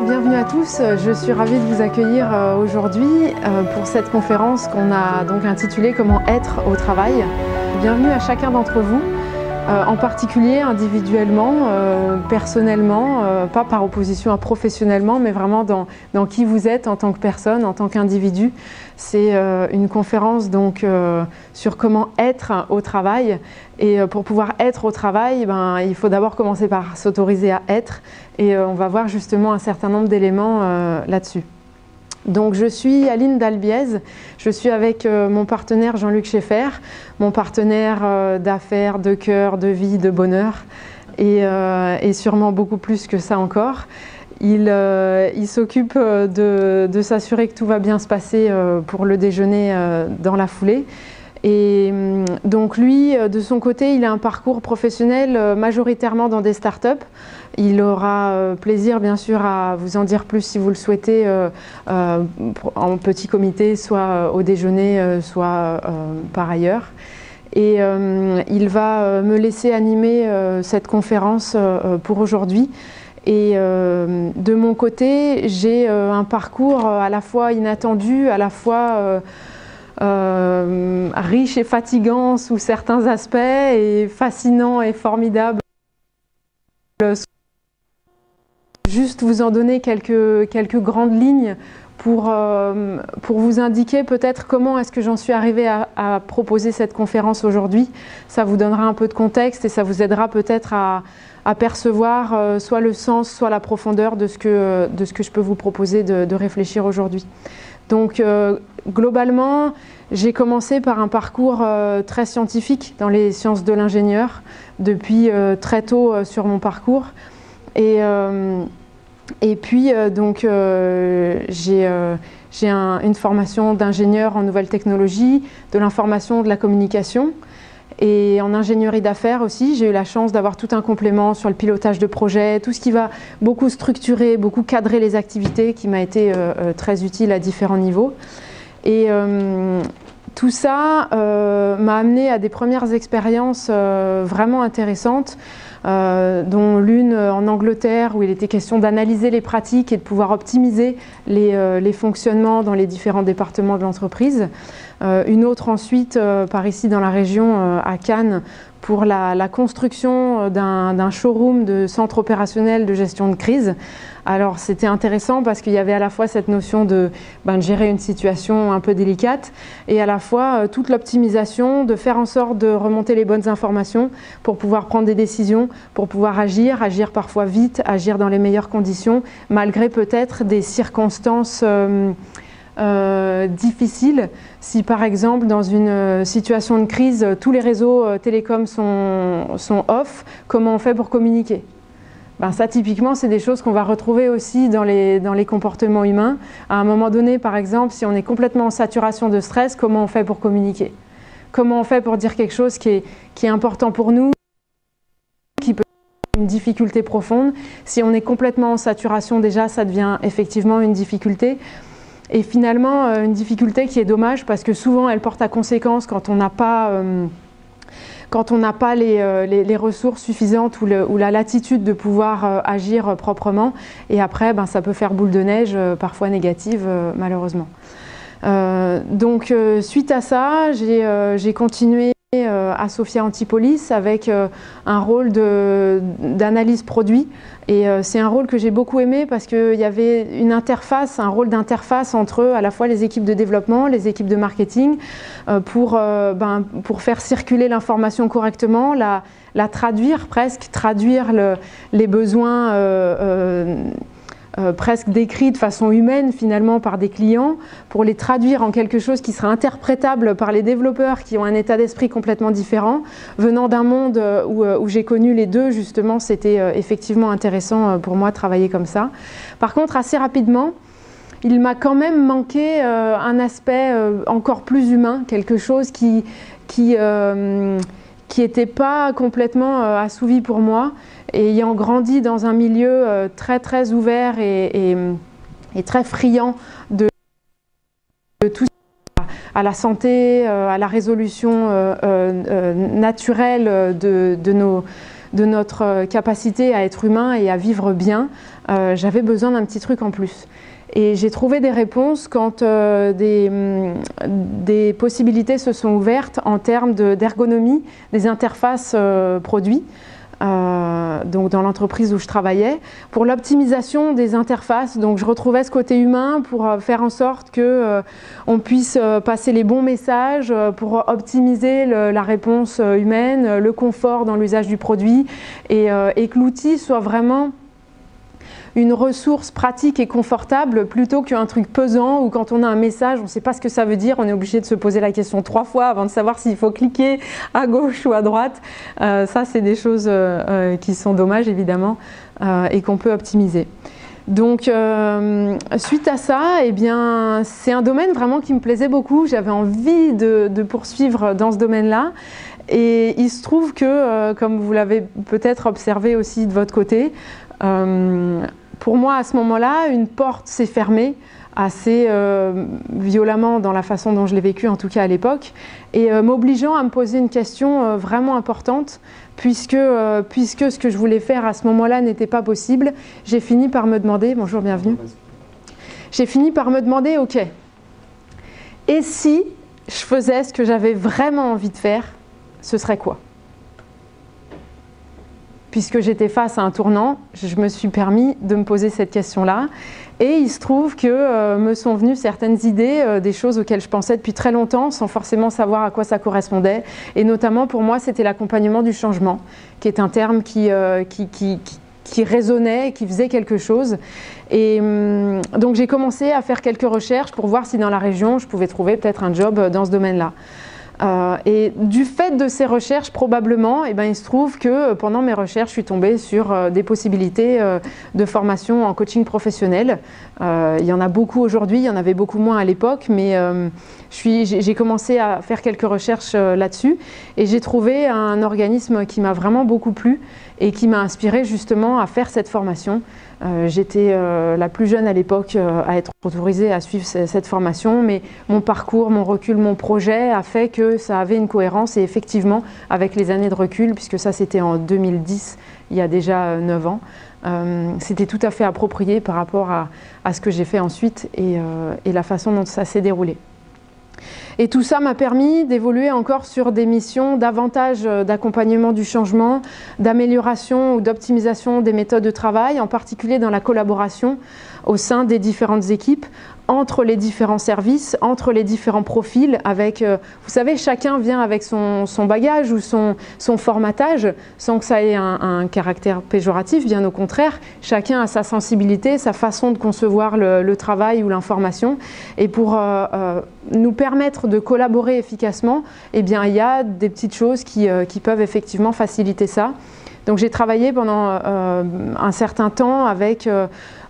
bienvenue à tous. Je suis ravie de vous accueillir aujourd'hui pour cette conférence qu'on a donc intitulée « Comment être au travail ». Bienvenue à chacun d'entre vous, en particulier individuellement, personnellement, pas par opposition à professionnellement, mais vraiment dans qui vous êtes en tant que personne, en tant qu'individu. C'est une conférence donc sur comment être au travail. Et pour pouvoir être au travail, il faut d'abord commencer par s'autoriser à être. Et on va voir justement un certain nombre d'éléments là-dessus. Donc je suis Aline Dalbiez, je suis avec mon partenaire Jean-Luc Schaeffer, mon partenaire d'affaires, de cœur, de vie, de bonheur et sûrement beaucoup plus que ça encore. Il s'occupe de s'assurer que tout va bien se passer pour le déjeuner dans la foulée. Et donc lui, de son côté, il a un parcours professionnel majoritairement dans des startups. Il aura plaisir, bien sûr, à vous en dire plus si vous le souhaitez, en petit comité, soit au déjeuner, soit par ailleurs. Et il va me laisser animer cette conférence pour aujourd'hui. Et de mon côté, j'ai un parcours à la fois inattendu, à la fois riche et fatigant sous certains aspects et fascinant et formidable. Juste vous en donner quelques grandes lignes pour vous indiquer peut-être comment est-ce que j'en suis arrivée à proposer cette conférence aujourd'hui. Ça vous donnera un peu de contexte et ça vous aidera peut-être à percevoir soit le sens, soit la profondeur de ce que je peux vous proposer de réfléchir aujourd'hui. Donc globalement, j'ai commencé par un parcours très scientifique dans les sciences de l'ingénieur depuis très tôt sur mon parcours. Et puis donc j'ai une formation d'ingénieur en nouvelles technologies, de l'information, de la communication. Et en ingénierie d'affaires aussi, j'ai eu la chance d'avoir tout un complément sur le pilotage de projet, tout ce qui va beaucoup structurer, beaucoup cadrer les activités, qui m'a été très utile à différents niveaux. Et tout ça m'a amené à des premières expériences vraiment intéressantes, dont l'une en Angleterre où il était question d'analyser les pratiques et de pouvoir optimiser les fonctionnements dans les différents départements de l'entreprise. Une autre ensuite par ici dans la région à Cannes pour la construction d'un showroom de centre opérationnel de gestion de crise. Alors c'était intéressant parce qu'il y avait à la fois cette notion de gérer une situation un peu délicate et à la fois toute l'optimisation, de faire en sorte de remonter les bonnes informations pour pouvoir prendre des décisions, pour pouvoir agir parfois vite, agir dans les meilleures conditions, malgré peut-être des circonstances difficile. Si par exemple dans une situation de crise tous les réseaux télécoms sont off, comment on fait pour communiquer? Ça typiquement c'est des choses qu'on va retrouver aussi dans les comportements humains. À un moment donné par exemple, si on est complètement en saturation de stress, comment on fait pour communiquer? Comment on fait pour dire quelque chose qui est important pour nous, qui peut être une difficulté profonde? Si on est complètement en saturation déjà, ça devient effectivement une difficulté. Et finalement, une difficulté qui est dommage parce que souvent elle porte à conséquence quand on n'a pas les ressources suffisantes ou la latitude de pouvoir agir proprement. Et après, ça peut faire boule de neige, parfois négative, malheureusement. Donc, suite à ça, j'ai continué à Sophia Antipolis avec un rôle d'analyse produit. Et c'est un rôle que j'ai beaucoup aimé parce qu'il y avait une interface, un rôle d'interface entre à la fois les équipes de développement, les équipes de marketing, pour faire circuler l'information correctement, la traduire presque, traduire les besoins presque décrits de façon humaine finalement par des clients, pour les traduire en quelque chose qui sera interprétable par les développeurs qui ont un état d'esprit complètement différent. Venant d'un monde où j'ai connu les deux, justement, c'était effectivement intéressant pour moi de travailler comme ça. Par contre, assez rapidement, il m'a quand même manqué un aspect encore plus humain, quelque chose qui n'était pas complètement assouvi pour moi. Et ayant grandi dans un milieu très très ouvert et très friand de tout à la santé, à la résolution naturelle de de notre capacité à être humain et à vivre bien, j'avais besoin d'un petit truc en plus. Et j'ai trouvé des réponses quand des possibilités se sont ouvertes en termes d'ergonomie des interfaces produits. Donc dans l'entreprise où je travaillais, pour l'optimisation des interfaces. Donc je retrouvais ce côté humain pour faire en sorte qu'on puisse passer les bons messages, pour optimiser la réponse humaine, le confort dans l'usage du produit et que l'outil soit vraiment une ressource pratique et confortable plutôt qu'un truc pesant où quand on a un message, on ne sait pas ce que ça veut dire, on est obligé de se poser la question 3 fois avant de savoir s'il faut cliquer à gauche ou à droite. Ça, c'est des choses qui sont dommages évidemment et qu'on peut optimiser. Donc suite à ça, eh bien, c'est un domaine vraiment qui me plaisait beaucoup. J'avais envie de poursuivre dans ce domaine-là. Et il se trouve que, comme vous l'avez peut-être observé aussi de votre côté, pour moi, à ce moment-là, une porte s'est fermée assez violemment dans la façon dont je l'ai vécu, en tout cas à l'époque, et m'obligeant à me poser une question vraiment importante, puisque ce que je voulais faire à ce moment-là n'était pas possible. J'ai fini par me demander, bonjour, bienvenue, j'ai fini par me demander, ok, et si je faisais ce que j'avais vraiment envie de faire, ce serait quoi ? Puisque j'étais face à un tournant, je me suis permis de me poser cette question-là. Et il se trouve que me sont venues certaines idées, des choses auxquelles je pensais depuis très longtemps, sans forcément savoir à quoi ça correspondait. Et notamment pour moi, c'était l'accompagnement du changement, qui est un terme qui résonnait, qui faisait quelque chose. Et donc j'ai commencé à faire quelques recherches pour voir si dans la région, je pouvais trouver peut-être un job dans ce domaine-là. Et du fait de ces recherches, probablement, eh ben, il se trouve que pendant mes recherches, je suis tombée sur des possibilités de formation en coaching professionnel. Il y en a beaucoup aujourd'hui, il y en avait beaucoup moins à l'époque, mais j'ai commencé à faire quelques recherches là-dessus et j'ai trouvé un organisme qui m'a vraiment beaucoup plu et qui m'a inspirée justement à faire cette formation. J'étais la plus jeune à l'époque à être autorisée à suivre cette formation, mais mon parcours, mon recul, mon projet a fait que ça avait une cohérence et effectivement, avec les années de recul, puisque ça c'était en 2010, il y a déjà 9 ans, c'était tout à fait approprié par rapport à ce que j'ai fait ensuite et la façon dont ça s'est déroulé. Et tout ça m'a permis d'évoluer encore sur des missions davantage d'accompagnement du changement, d'amélioration ou d'optimisation des méthodes de travail, en particulier dans la collaboration au sein des différentes équipes, entre les différents services, entre les différents profils, avec, vous savez, chacun vient avec son bagage ou son formatage, sans que ça ait un caractère péjoratif, bien au contraire, chacun a sa sensibilité, sa façon de concevoir le travail ou l'information, et pour nous permettre de collaborer efficacement, eh bien, il y a des petites choses qui peuvent effectivement faciliter ça. Donc j'ai travaillé pendant un certain temps avec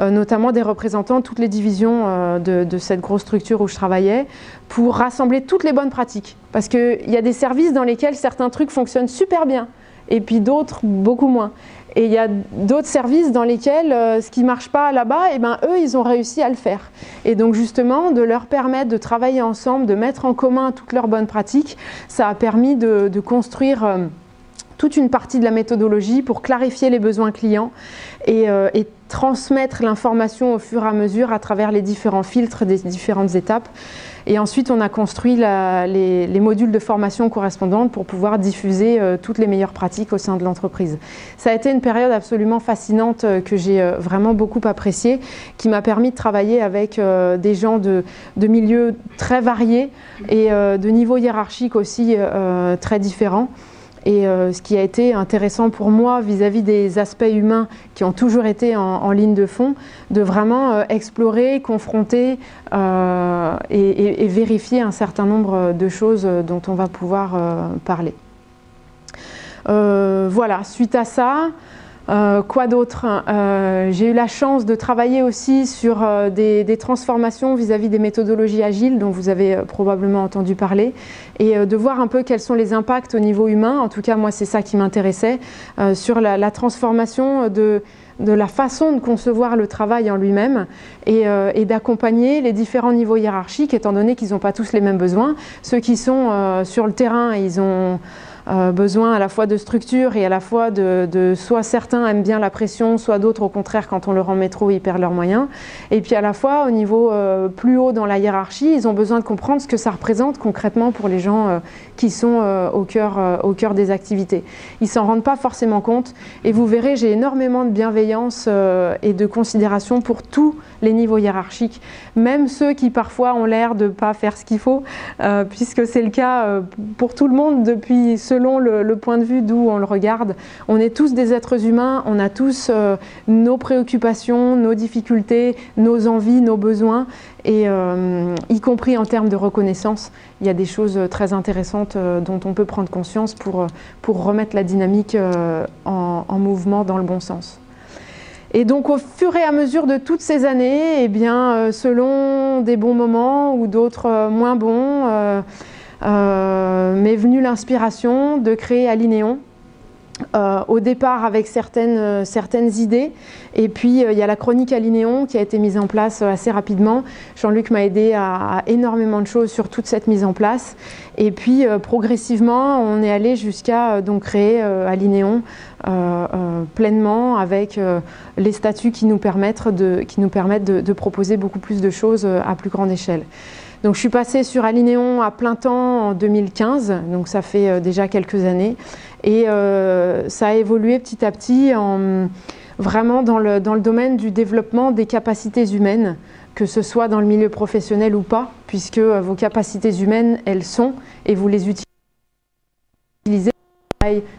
notamment des représentants de toutes les divisions de cette grosse structure où je travaillais pour rassembler toutes les bonnes pratiques. Parce qu'il y a des services dans lesquels certains trucs fonctionnent super bien et puis d'autres beaucoup moins. Et il y a d'autres services dans lesquels ce qui ne marche pas là-bas, eh ben, eux, ils ont réussi à le faire. Et donc justement, de leur permettre de travailler ensemble, de mettre en commun toutes leurs bonnes pratiques, ça a permis de construire toute une partie de la méthodologie pour clarifier les besoins clients et transmettre l'information au fur et à mesure à travers les différents filtres des différentes étapes. Et ensuite, on a construit les modules de formation correspondantes pour pouvoir diffuser toutes les meilleures pratiques au sein de l'entreprise. Ça a été une période absolument fascinante que j'ai vraiment beaucoup appréciée, qui m'a permis de travailler avec des gens de milieux très variés et de niveaux hiérarchiques aussi très différents. Et ce qui a été intéressant pour moi vis-à-vis des aspects humains qui ont toujours été en ligne de fond, de vraiment explorer, confronter et vérifier un certain nombre de choses dont on va pouvoir parler. Voilà, suite à ça, quoi d'autre? J'ai eu la chance de travailler aussi sur des transformations vis-à-vis des méthodologies agiles dont vous avez probablement entendu parler et de voir un peu quels sont les impacts au niveau humain. En tout cas, moi, c'est ça qui m'intéressait, sur la transformation de la façon de concevoir le travail en lui-même et d'accompagner les différents niveaux hiérarchiques, étant donné qu'ils n'ont pas tous les mêmes besoins. Ceux qui sont sur le terrain, ils ont besoin à la fois de structure et à la fois soit certains aiment bien la pression, soit d'autres au contraire quand on leur en met trop ils perdent leurs moyens. Et puis à la fois au niveau plus haut dans la hiérarchie, ils ont besoin de comprendre ce que ça représente concrètement pour les gens qui sont au cœur des activités. Ils s'en rendent pas forcément compte et vous verrez, j'ai énormément de bienveillance et de considération pour tous les niveaux hiérarchiques, même ceux qui parfois ont l'air de ne pas faire ce qu'il faut, puisque c'est le cas pour tout le monde depuis selon le point de vue d'où on le regarde. On est tous des êtres humains, on a tous nos préoccupations, nos difficultés, nos envies, nos besoins, et y compris en termes de reconnaissance, il y a des choses très intéressantes dont on peut prendre conscience pour remettre la dynamique en mouvement dans le bon sens. Et donc au fur et à mesure de toutes ces années, eh bien, selon des bons moments ou d'autres moins bons, m'est venue l'inspiration de créer Alinéon. Au départ avec certaines idées, et puis il y a la chronique Alinéon qui a été mise en place assez rapidement. Jean-Luc m'a aidé à énormément de choses sur toute cette mise en place, et puis progressivement on est allé jusqu'à donc créer Alinéon pleinement avec les statuts qui nous permettent de proposer beaucoup plus de choses à plus grande échelle. Donc je suis passée sur Alinéon à plein temps en 2015, donc ça fait déjà quelques années, et ça a évolué petit à petit vraiment dans le domaine du développement des capacités humaines, que ce soit dans le milieu professionnel ou pas, puisque vos capacités humaines, elles sont, et vous les utilisez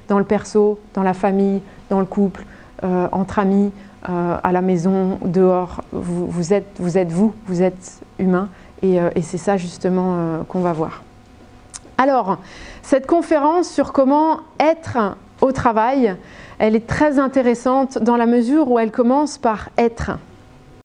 dans le perso, dans la famille, dans le couple, entre amis, à la maison, dehors. Vous êtes humain. Et c'est ça justement qu'on va voir. Alors, cette conférence sur comment être au travail, elle est très intéressante dans la mesure où elle commence par être.